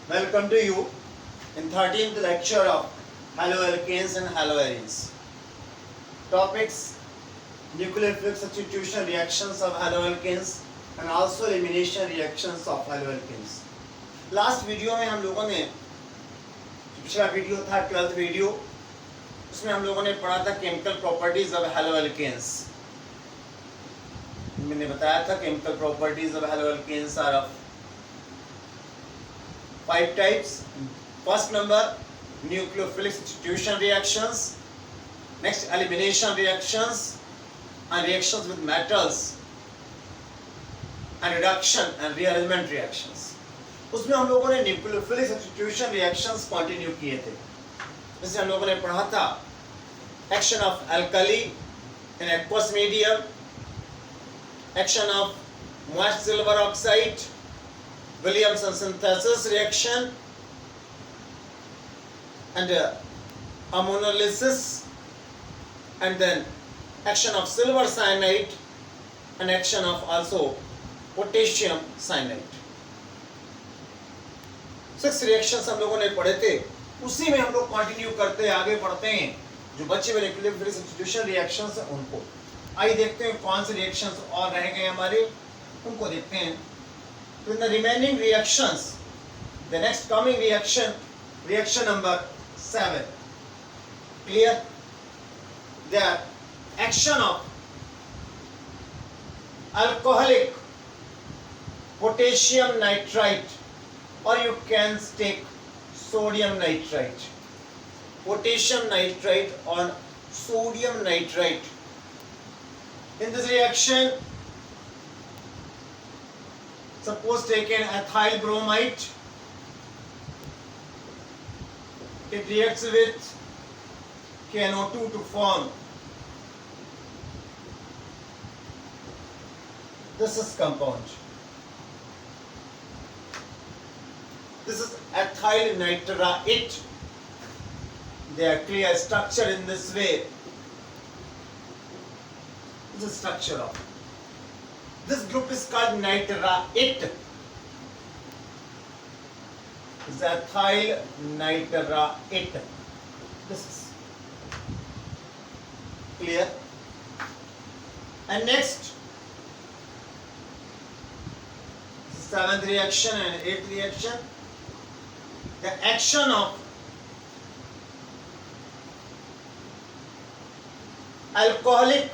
Welcome to you in 13th lecture of haloalkanes and haloarenes. Topics: nucleophilic substitution reactions of haloalkanes and also elimination reactions of haloalkanes. Last video में हम लोगों ने, पिछला video था 12th video, उसमें हम लोगों ने पढ़ा था केमिकल प्रॉपर्टीज ऑफ haloalkanes. मैंने बताया था chemical properties of haloalkanes are of 5 types. First number, nucleophilic substitution reactions. Next, elimination reactions and reactions with metals and reduction and rearrangement reactions. उसमें हम लोगों ने न्यूक्लियोफिलिक सब्स्टिट्यूशन रिएक्शंस कंटिन्यू किए थे. जैसे हम लोगों ने पढ़ा था action of alkali in aqueous medium, action of moist silver oxide, Williamson synthesis reaction and ammonolysis, and then action of silver cyanide and action of also potassium cyanide. 6 reactions हम लोगों ने पढ़े थे. उसी में हम लोग कंटिन्यू करते हैं, आगे बढ़ते हैं. जो बचे हुए न्यूक्लियोफिलिक सब्स्टिट्यूशन रिएक्शंस हैं उनको आइए देखते हैं कौन से रिएक्शंस और रह गए हमारे, उनको देखते हैं. So in the remaining reactions, the next coming reaction, reaction number 7. Clear? The action of alcoholic potassium nitrite, or you can take sodium nitrite. Potassium nitrite or sodium nitrite. In this reaction, suppose taken ethyl bromide, it reacts with KNO2 to form this is compound. This is ethyl nitrite. They are clear structure in this way. This is structure of this group is called nitrite. This is ethyl nitrite. This is clear. And next, 7th reaction and 8th reaction, the action of alcoholic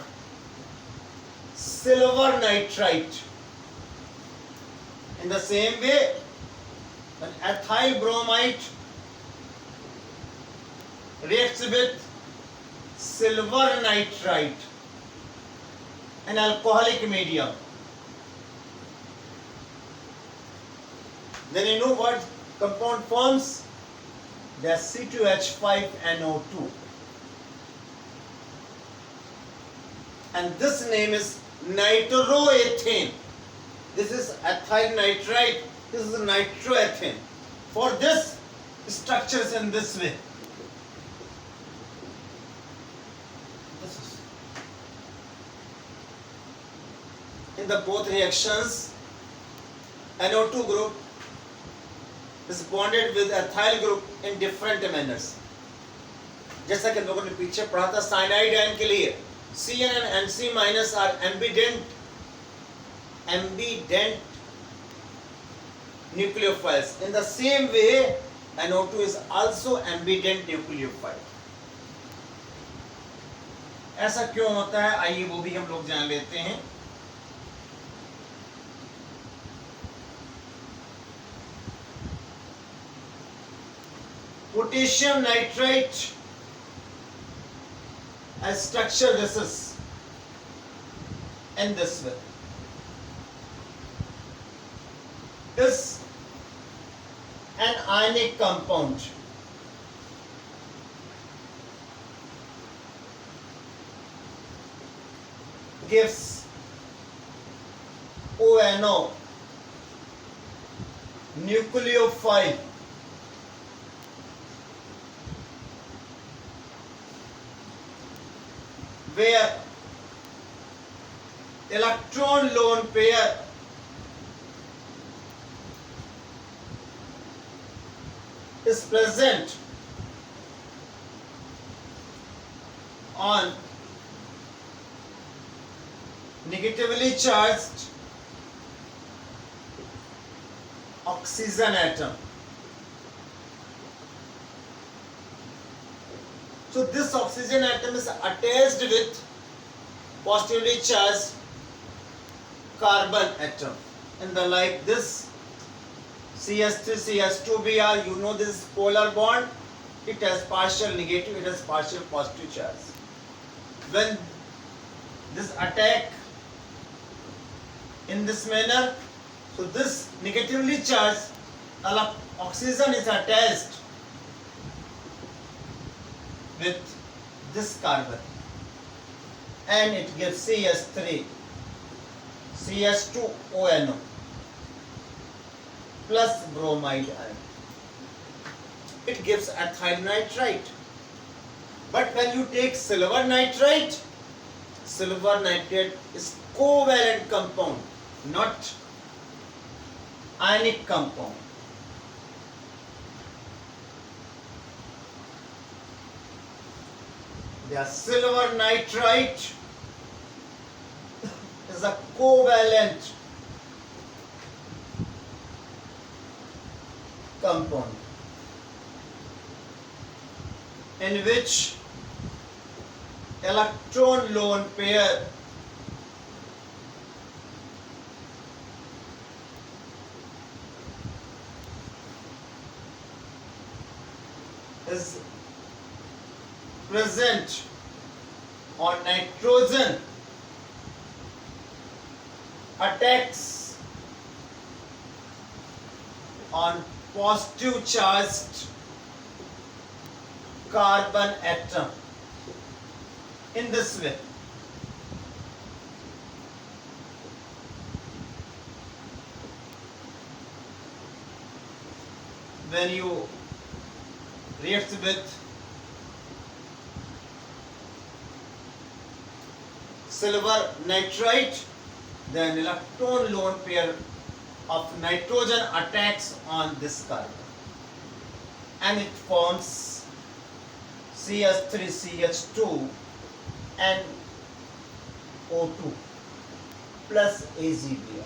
silver nitrite. In the same way, when ethyl bromide reacts with silver nitrite, an alcoholic medium, then you know what compound forms? That's C2H5NO2. And this name is nitroethane. This is ethyl nitrite, this is nitroethane. For this, structure is in this way. This is. In the both reactions, NO2 group is bonded with ethyl group in different manners. जैसा कि हम लोगों ने पीछे पढ़ा था cyanide ion के लिए Cn and Nc minus are ambident nucleophiles. In the same way, NO2 is also ambident nucleophile. ऐसा क्यों होता है, आइए वो भी हम लोग जान लेते हैं. Potassium nitrite as structure, this is in this way, is an ionic compound. Gives ONO, nucleophile, where electron lone pair is present on negatively charged oxygen atom. So this oxygen atom is attached with positively charged carbon atom, and the like this CH3 CH2Br, you know this is polar bond, it has partial negative, it has partial positive charge. When this attack in this manner, so this negatively charged oxygen is attached with this carbon and it gives CH3 CH2ONO plus bromide ion. It gives ethyl nitrite. But when you take silver nitrate is covalent compound, not ionic compound. The silver nitrite is a covalent compound in which electron lone pair is present on nitrogen, attacks on positive charged carbon atom in this way. When you react with silver nitrite, then electron lone pair of nitrogen attacks on this carbon and it forms CH3CH2 and O2 plus AgBr.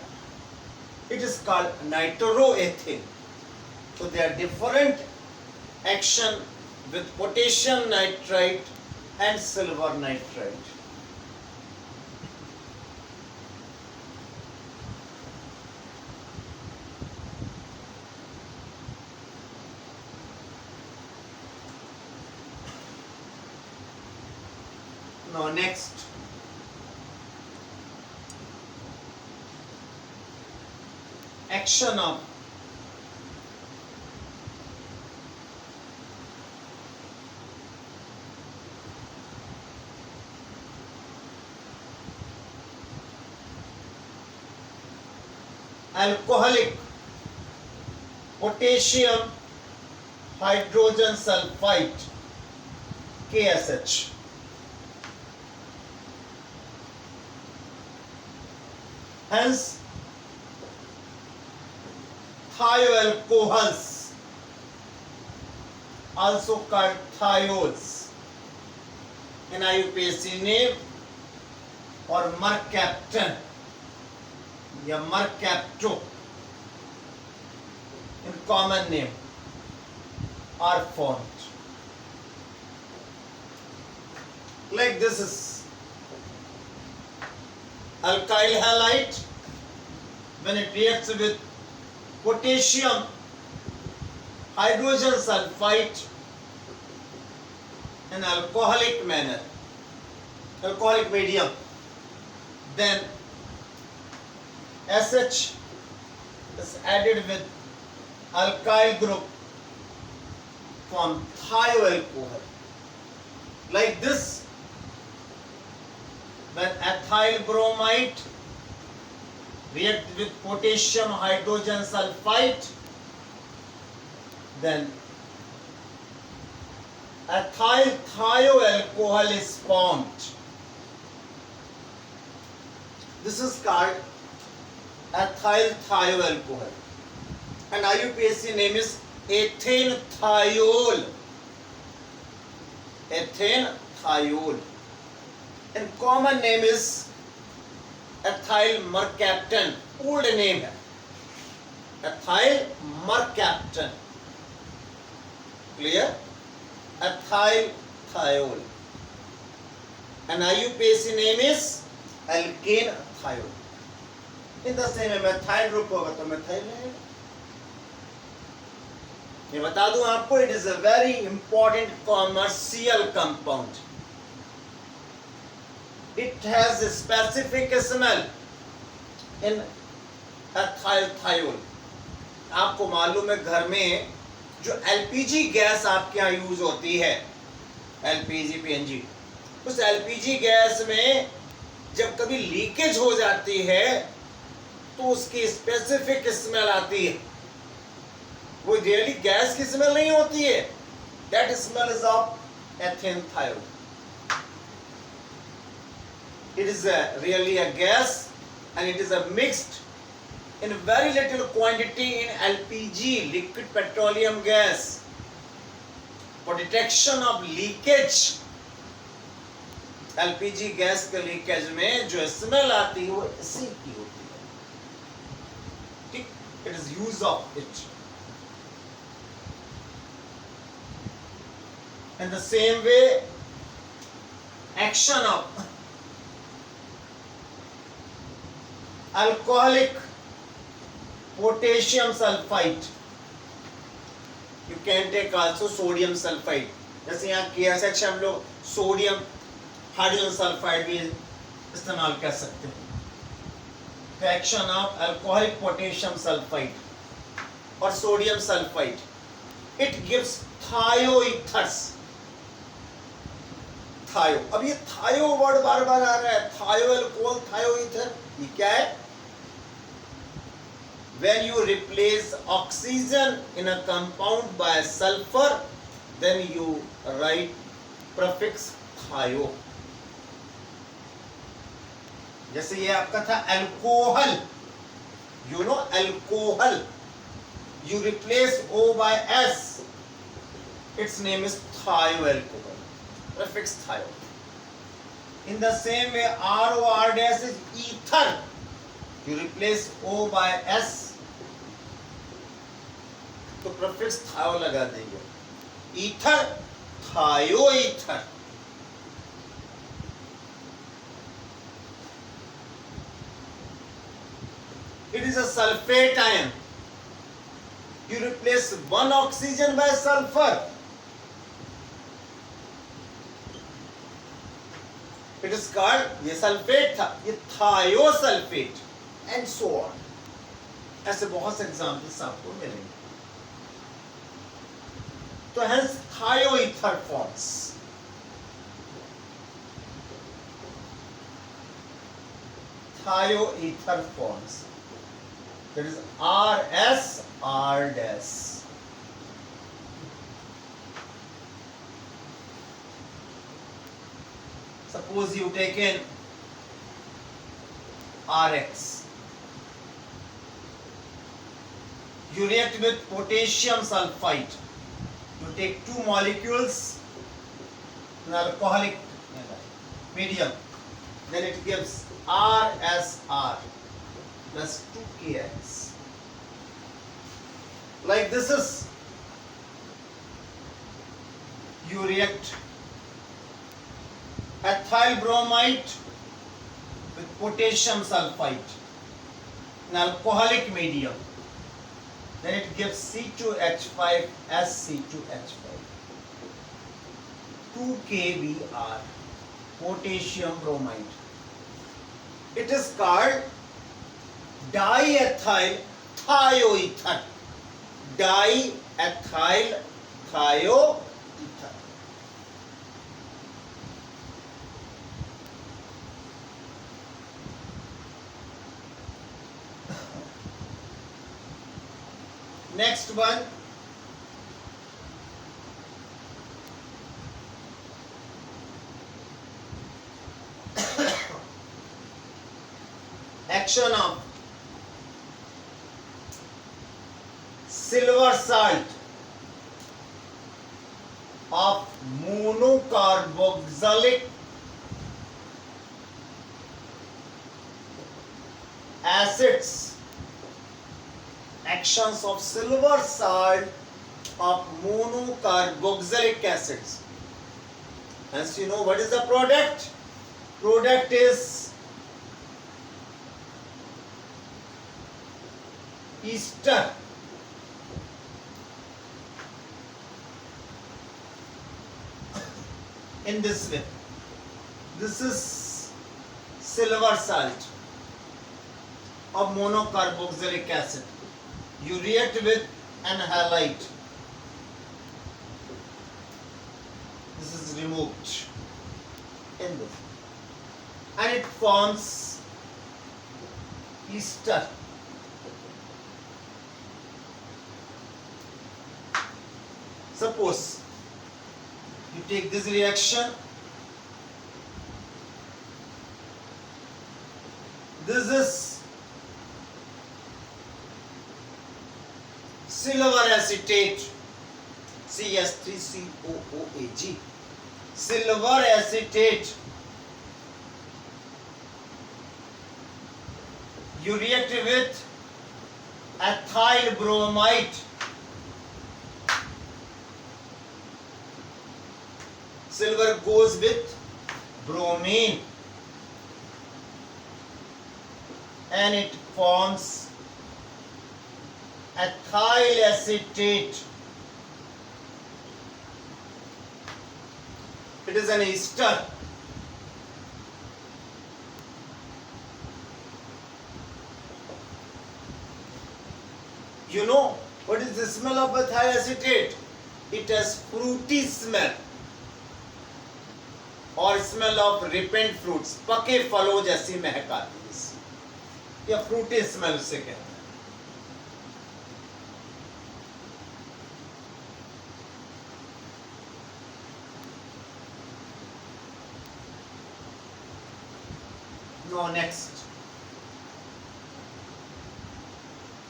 It is called nitroethane. So there are different action with potassium nitrite and silver nitrite. Now next, action of alcoholic potassium hydrogen sulfite KSH. Hence, thioalcohols, also called thiols, in IUPAC name, or mercaptan, या mercapto in common name, are formed. Like this is alkyl halide. When it reacts with potassium hydrogen sulfite in alcoholic manner, alcoholic medium, then SH is added with alkyl group from thioalcohol. Like this, when ethyl bromide react with potassium hydrogen sulfite, then ethyl thioalcohol is formed. This is called ethyl thioalcohol, and IUPAC name is ethane thiol, ethane thiol, and common name is ethyl mercaptan, old name है ethyl mercaptan, clear, ethyl thiol, and IUPAC name is alkane thiol. in the same में methyl group होगा तो methyl रहेगा. ये बता दूं आपको, it is a very important commercial compound. It has a specific smell in ethyl thiol. आपको मालूम है घर में जो एलपीजी गैस आपके यहाँ यूज होती है, एलपीजी पीएनजी, उस एलपीजी गैस में जब कभी लीकेज हो जाती है तो उसकी स्पेसिफिक स्मेल आती है. वो रियली गैस की स्मेल नहीं होती है. That smell is of ethane thiol. It is really a gas and it is a mixed in very little quantity in LPG, liquid petroleum gas, for detection of leakage. LPG gas के leakage में जो smell आती है वो इसी की होती है. ठीक, it is use of it. In the same way, action of alcoholic potassium sulfite. You can take also sodium sulfite. जैसे यहाँ KSH हम लोग सोडियम हाइड्रोजन सल्फाइड भी इस्तेमाल कर सकते हैं. तो action of alcoholic potassium sulphide और सोडियम सल्फाइड, इट गिव्स थायोईथर्स. थायो, अब ये थायो वर्ड बार बार आ रहा है. थायो अल्कोहल, थायोईथर, ये क्या है? When you replace oxygen in a compound by sulfur, then you write prefix thio. जैसे ये आपका था alcohol, you know alcohol, you replace O by S, its name is thioalcohol, prefix thio. In the same way, ROR dash is ether, you replace O by S, तो prefix थायो लगा देंगे. Ether, थायोईथर. It is a sulfate ion. You replace one oxygen by sulfur. It is called, ये sulphate था, ये thiosulphate, and so on. ऐसे बहुत से एग्जाम्पल्स आपको मिलेंगे. तो hence thioether forms. Thioether forms. That is RS, R dash. Suppose you take in RX. You react with potassium sulfite. You take two molecules in alcoholic medium, then it gives RSR plus 2KX. Like this is, you react ethyl bromide with potassium sulfite in alcoholic medium. Then it gives C2H5 SC2H5, 2KBr, potassium bromide. It is called diethyl thioether. Diethyl thioether. Next one, action of silver salt of monocarboxylic acids, actions of silver salt of monocarboxylic acids. Hence you know what is the product? Product is ester. In this way, this is silver salt of monocarboxylic acid. You react with an halide. This is removed in this, and it forms ester. Suppose you take this reaction, this is silver acetate, CS3COOAG, silver acetate. You react with ethyl bromide. Silver goes with bromine and it forms ethyl acetate. It is an ester. You know what is the smell of ethyl acetate? It has fruity smell और smell of repent fruits, पके फलों जैसी महक आती है या Frooti smell से कहते हैं. Now next,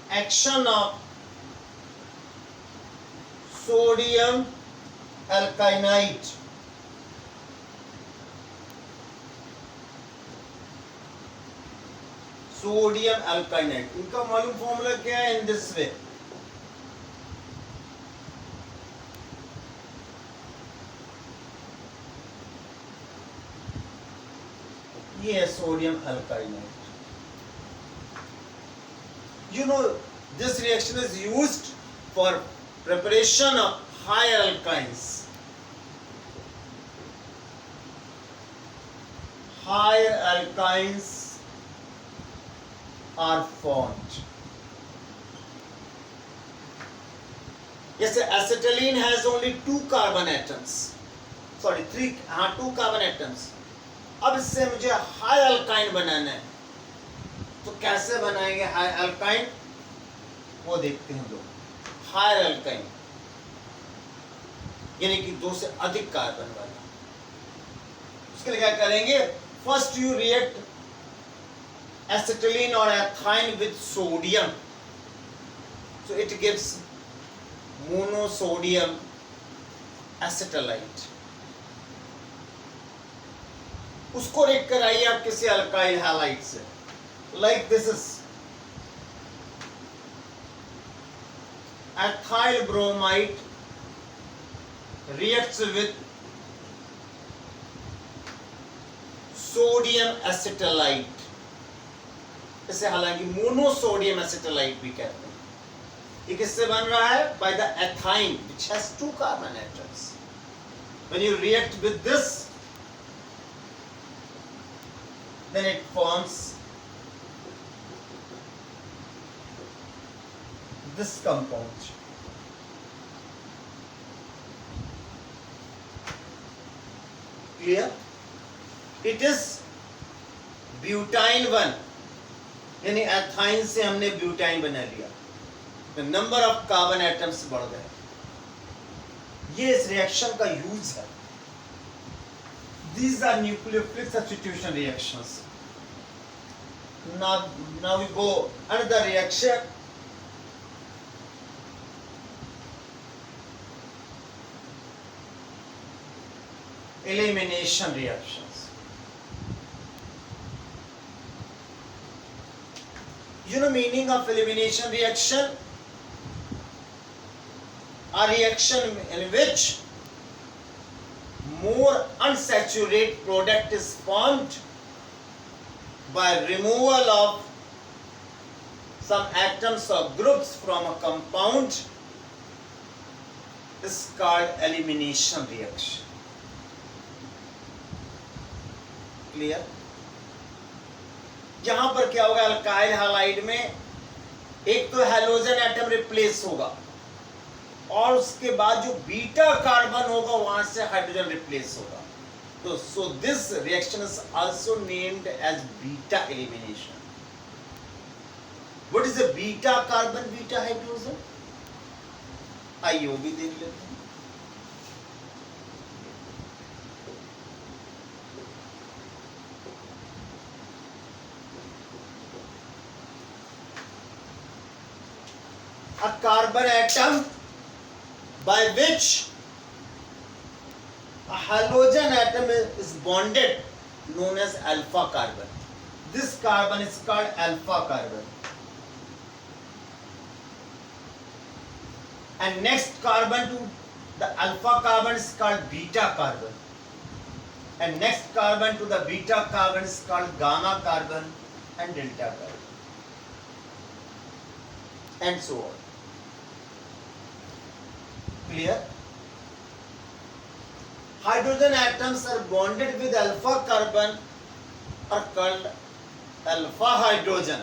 action of sodium alkynate. Sodium alkynate, इनका मालूम फॉर्मूला क्या है? इन दिस वे, ये है sodium अल्काइनाइट. You know this reaction is used for preparation of higher alkynes. Higher alkynes are formed. Yes, acetylene has only 2 carbon atoms. Sorry, 2 carbon atoms. अब इससे मुझे high alkyne बनाना है, तो कैसे बनाएंगे हाई अल्काइन, वो देखते हैं लोग. हाई अल्काइन यानी कि 2 से अधिक कार्बन वाला. उसके लिए क्या करेंगे? First you react acetylene or ethyne with sodium, so it gives monosodium acetylate. उसको रेट कराइए आप किसी अल्काइल हैलाइड से. Like this is ethyl bromide reacts with sodium acetylite. इसे हालांकि मोनोसोडियम एसिटाइलाइट भी कहते हैं. ये किससे बन रहा है? By the ethyne which has 2 carbon atoms. When you react with this, then it forms this compound. Clear? It is butyl 1, यानी एथाइन से हमने ब्यूटाइन बना लिया, तो नंबर ऑफ कार्बन एटम्स बढ़ गए. ये इस रिएक्शन का यूज है. These are nucleophilic substitution reactions. Now we go another reaction. elimination reactions. You know meaning of elimination reaction? A reaction in which more unsaturated product is formed by removal of some atoms or groups from a compound is called elimination reaction. Clear? यहां पर क्या होगा? Alkyl halide में एक तो halogen atom replace होगा और उसके बाद जो बीटा कार्बन होगा वहां से हाइड्रोजन रिप्लेस होगा. तो so this reaction is also named as beta elimination. What is a beta carbon beta hydrogen? आइए वो भी देख लेते हैं. A carbon atom by which a halogen atom is bonded known as alpha carbon. This carbon is called alpha carbon. And next carbon to the alpha carbon is called beta carbon. And next carbon to the beta carbon is called gamma carbon and delta carbon. And so on. Clear? Hydrogen atoms are bonded with alpha carbon are called alpha hydrogen.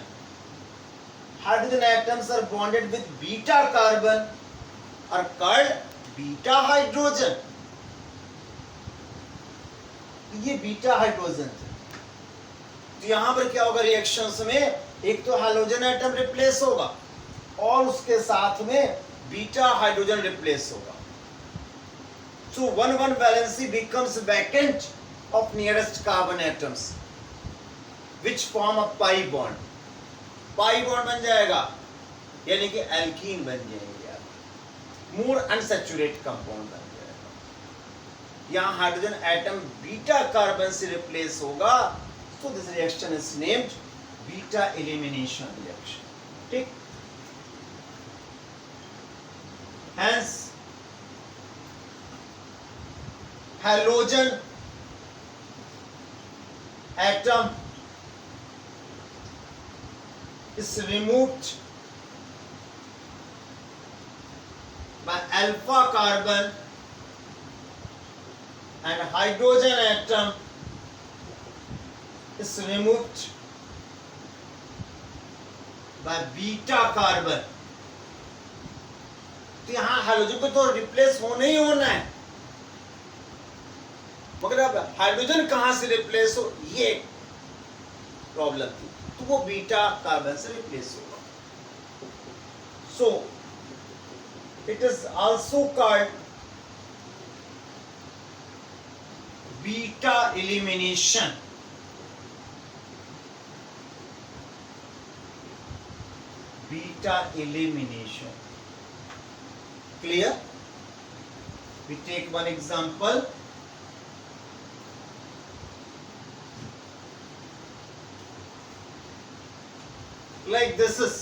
Hydrogen atoms are bonded with beta carbon are called beta hydrogen. ये beta hydrogen थे. तो यहां पर क्या होगा? Reactions में एक तो हाइड्रोजन एटम रिप्लेस होगा और उसके साथ में बीटा हाइड्रोजन रिप्लेस होगा. So 1,1 valency becomes vacant of nearest carbon atoms which form a pi bond. pi bond बन जाएगा यानी कि एल्कीन बन जाएंगे. More unsaturated compound बन जाएगा. यहाँ हाइड्रोजन एटम बीटा कार्बन से रिप्लेस होगा. So this reaction is named beta elimination reaction. ठीक? Hence, halogen atom is removed by alpha carbon and hydrogen atom is removed by beta carbon. तो यहाँ hydrogen को तो रिप्लेस होना ही होना है, मगर अब हाइड्रोजन कहां से रिप्लेस हो ये प्रॉब्लम थी. तो वो बीटा कार्बन से रिप्लेस होगा. So it is also called beta elimination. Beta elimination. Clear? We take one example. Like this is.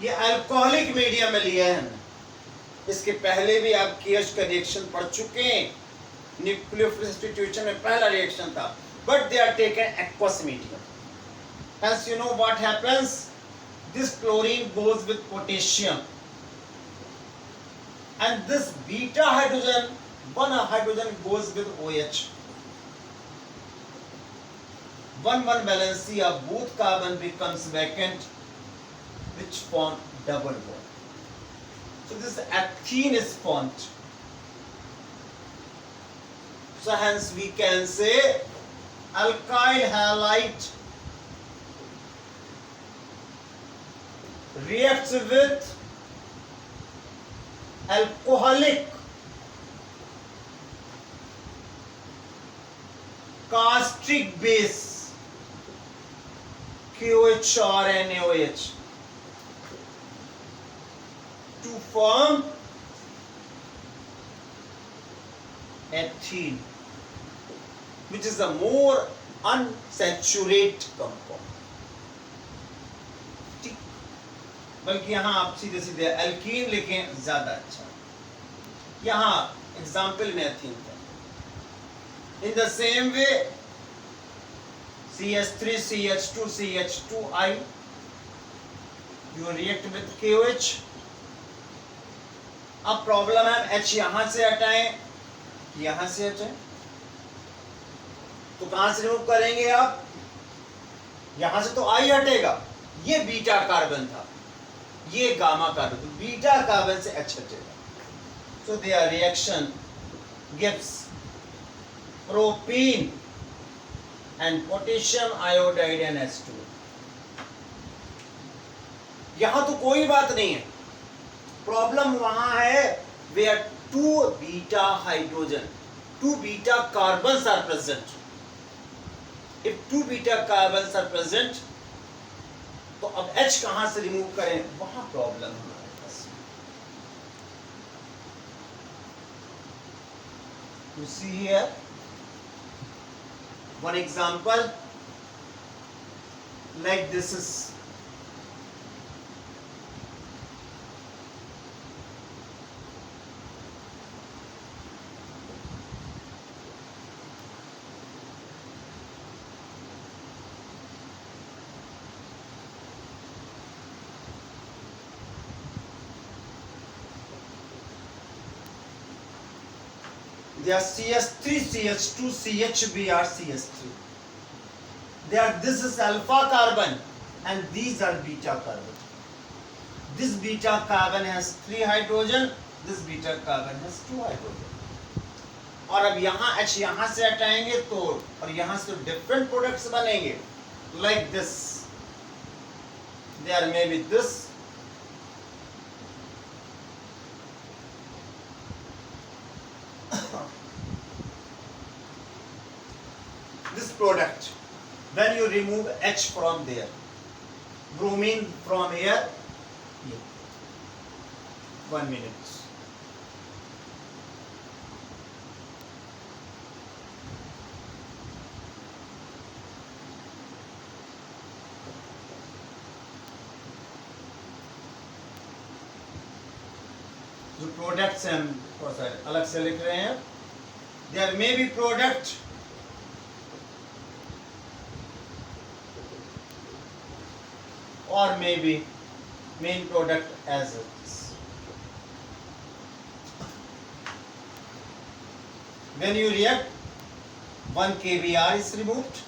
ये अल्कोहलिक मीडियम में लिया है हमने. इसके पहले भी आप केएच का रिएक्शन पढ़ चुके हैं. न्यूक्लियोफिलिक सब्स्टिट्यूशन में पहला रिएक्शन था, but they are taken aqueous medium. As you know what happens, this chlorine goes with potassium and this beta hydrogen, one hydrogen goes with OH. 1,1 valency of both carbon becomes vacant which form double bond. So this ethene is formed. So hence we can say alkyl halide reacts with alcoholic caustic base KOH or NaOH to form ethene, which is a more unsaturated compound. ठीक, बल्कि यहाँ आप सीधे सीधे alkene लिखें ज्यादा अच्छा. यहाँ एग्जाम्पल में एथीन था. In the same way, CH3 CH2 CH2I, you react with KOH. अब प्रॉब्लम है H यहां से हटाएं, यहां से हटाएं, तो कहां से रिमूव करेंगे आप? यहां से तो I हटेगा. ये बीटा कार्बन था, ये गामा कार्बन, तो बीटा कार्बन से H हटेगा. So their reaction gives propene and potassium iodide and H2. यहां तो कोई बात नहीं है. प्रॉब्लम वहां है where two beta hydrogen, two beta carbons are present. If two beta carbons are present, तो अब H कहां से रिमूव करें, वहां प्रॉब्लम हमारे पास. You see here one example, like this is they are CH3 CH2 CHBr CH3. They are, this is alpha carbon and these are beta carbon. This beta carbon has 3 hydrogen, this beta carbon has 2 hydrogen. और अब यहाँ H यहाँ से हटाएंगे तो, और यहाँ से different products बनेंगे, like this. There may be this. This product, when you remove H from there, bromine from here, 1 minute. जो प्रोडक्ट्स हम थोड़ा सा अलग से लिख रहे हैं, there may be product or maybe main product as is. When you react, 1 kBr is removed,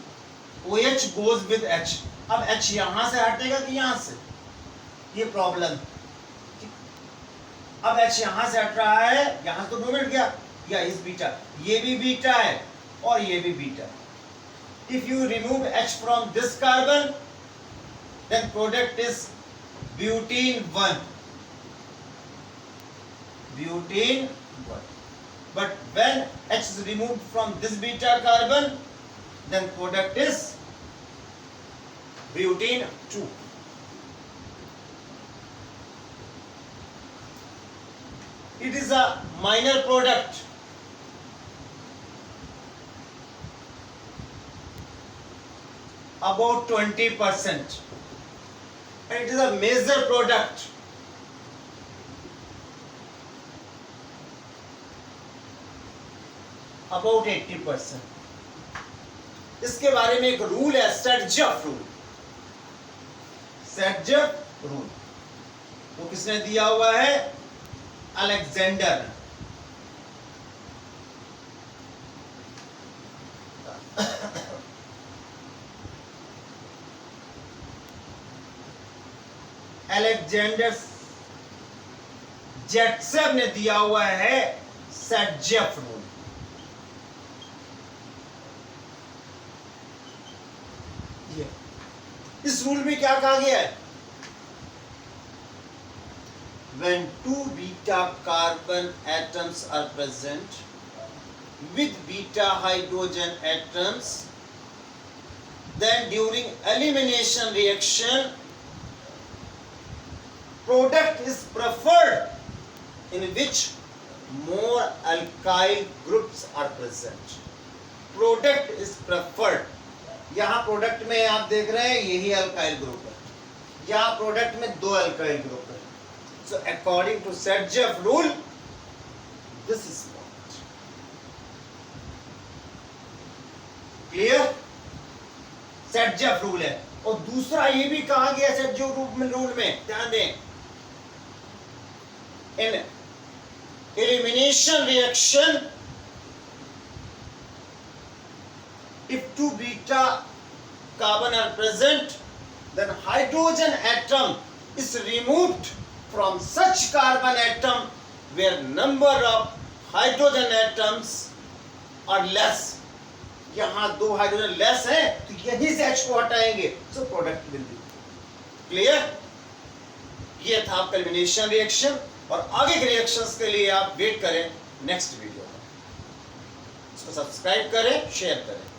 OH goes with H. अब H यहाँ से हटेगा कि यहाँ से, ये प्रॉब्लम. अब H यहाँ से हट रहा है, यहाँ तो डोमेट गया, या इस बीटा, ये भी बीटा है और ये भी beta. If you remove H from this carbon, then product is butene 1. Butene 1. But when H is removed from this beta carbon, then product is butene 2. It is a minor product. About 20%. And it is a major product. About 80%. इसके बारे में एक rule है, सेटजफ rule. सेटजफ rule वो किसने दिया हुआ है? अलेक्जेंडर. अलेक्जेंडर जेटसेव ने दिया हुआ है सेटजफ रूल. इस रूल में क्या कहा गया है? When two beta carbon atoms are present, with beta hydrogen atoms, then during elimination reaction product is preferred in which more alkyl groups are present. Product is preferred. यहाँ प्रोडक्ट में आप देख रहे हैं यही अल्काइल ग्रुप है, यहाँ product में 2 अल्काइल ग्रुप है. So according to Sergev rule, this is what. Clear? Sergev rule है. और दूसरा ये भी कहा गया Sergev रूल में, ध्यान दें, in elimination reaction if 2 beta carbon are present, then hydrogen atom is removed from such carbon atom where number of hydrogen atoms are less. यहाँ 2 हाइड्रोजन लेस है तो यहीं से H को हटाएंगे, so product will be clear. ये था आपका एलिमिनेशन रिएक्शन, और आगे के रिएक्शंस के लिए आप वेट करें नेक्स्ट वीडियो में. इसको सब्सक्राइब करें, शेयर करें.